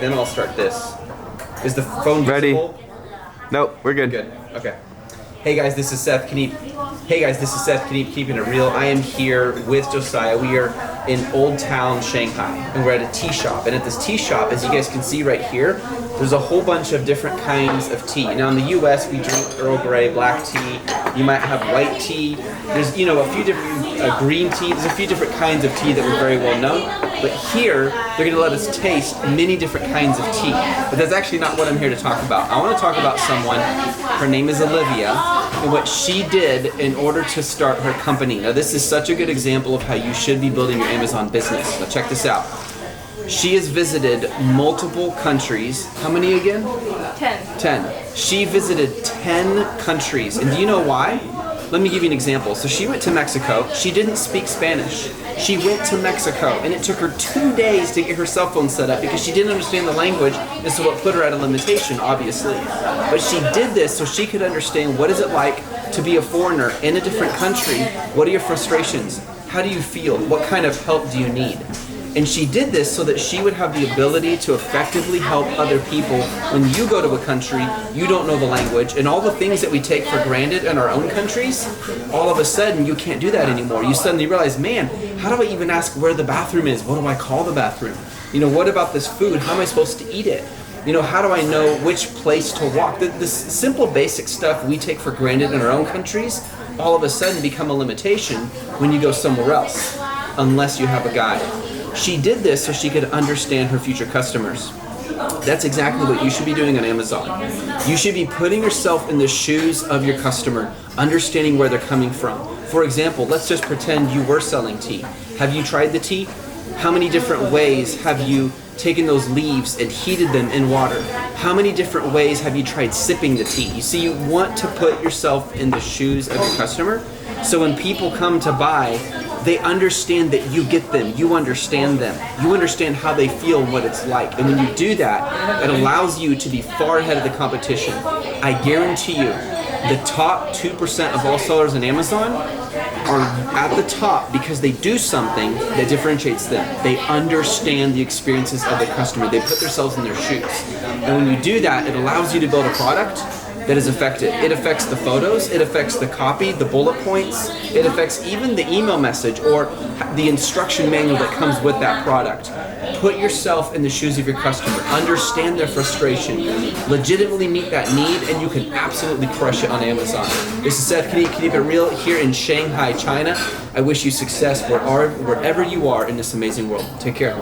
then I'll start this. Is the phone Ready? usable? Nope, we're good. Good. Okay. Hey guys, this is Seth Keep keeping it real. I am here with Josiah. We are in Old Town Shanghai, and we're at a tea shop. And at this tea shop, as you guys can see right here, there's a whole bunch of different kinds of tea. Now in the U.S., we drink Earl Grey, black tea. You might have white tea. There's, you know, a few different green tea. There's a few different kinds of tea that are very well known. But here, they're going to let us taste many different kinds of tea. But that's actually not what I'm here to talk about. I want to talk about someone. Her name is Olivia, and what she did in order to start her company. Now this is such a good example of how you should be building your Amazon business. Now check this out. She has visited multiple countries. How many again? 10. 10. She visited 10 countries. And do you know why? Let me give you an example. So she went to Mexico. She didn't speak Spanish. She went to Mexico, and it took her 2 days to get her cell phone set up because she didn't understand the language. This is what put her at a limitation, obviously. But she did this so she could understand what is it like to be a foreigner in a different country. What are your frustrations? How do you feel? What kind of help do you need? And she did this so that she would have the ability to effectively help other people. When you go to a country, you don't know the language, and all the things that we take for granted in our own countries, all of a sudden you can't do that anymore. You suddenly realize, man, how do I even ask where the bathroom is? What do I call the bathroom? You know, what about this food? How am I supposed to eat it? You know, how do I know which place to walk? This simple basic stuff we take for granted in our own countries, all of a sudden become a limitation when you go somewhere else, unless you have a guide. She did this so she could understand her future customers. That's exactly what you should be doing on Amazon. You should be putting yourself in the shoes of your customer, understanding where they're coming from. For example, let's just pretend you were selling tea. Have you tried the tea? How many different ways have you taken those leaves and heated them in water? How many different ways have you tried sipping the tea? You see, you want to put yourself in the shoes of your customer, so when people come to buy, they understand that you get them, you understand them, you understand how they feel and what it's like. And when you do that, it allows you to be far ahead of the competition. I guarantee you, the top 2% of all sellers on Amazon are at the top because they do something that differentiates them. They understand the experiences of the customer. They put themselves in their shoes. And when you do that, it allows you to build a product that is effective. It affects the photos, it affects the copy, the bullet points, it affects even the email message or the instruction manual that comes with that product. Put yourself in the shoes of your customer, understand their frustration, legitimately meet that need, and you can absolutely crush it on Amazon. This is Seth Keep It Real here in Shanghai, China. I wish you success wherever you are in this amazing world. Take care.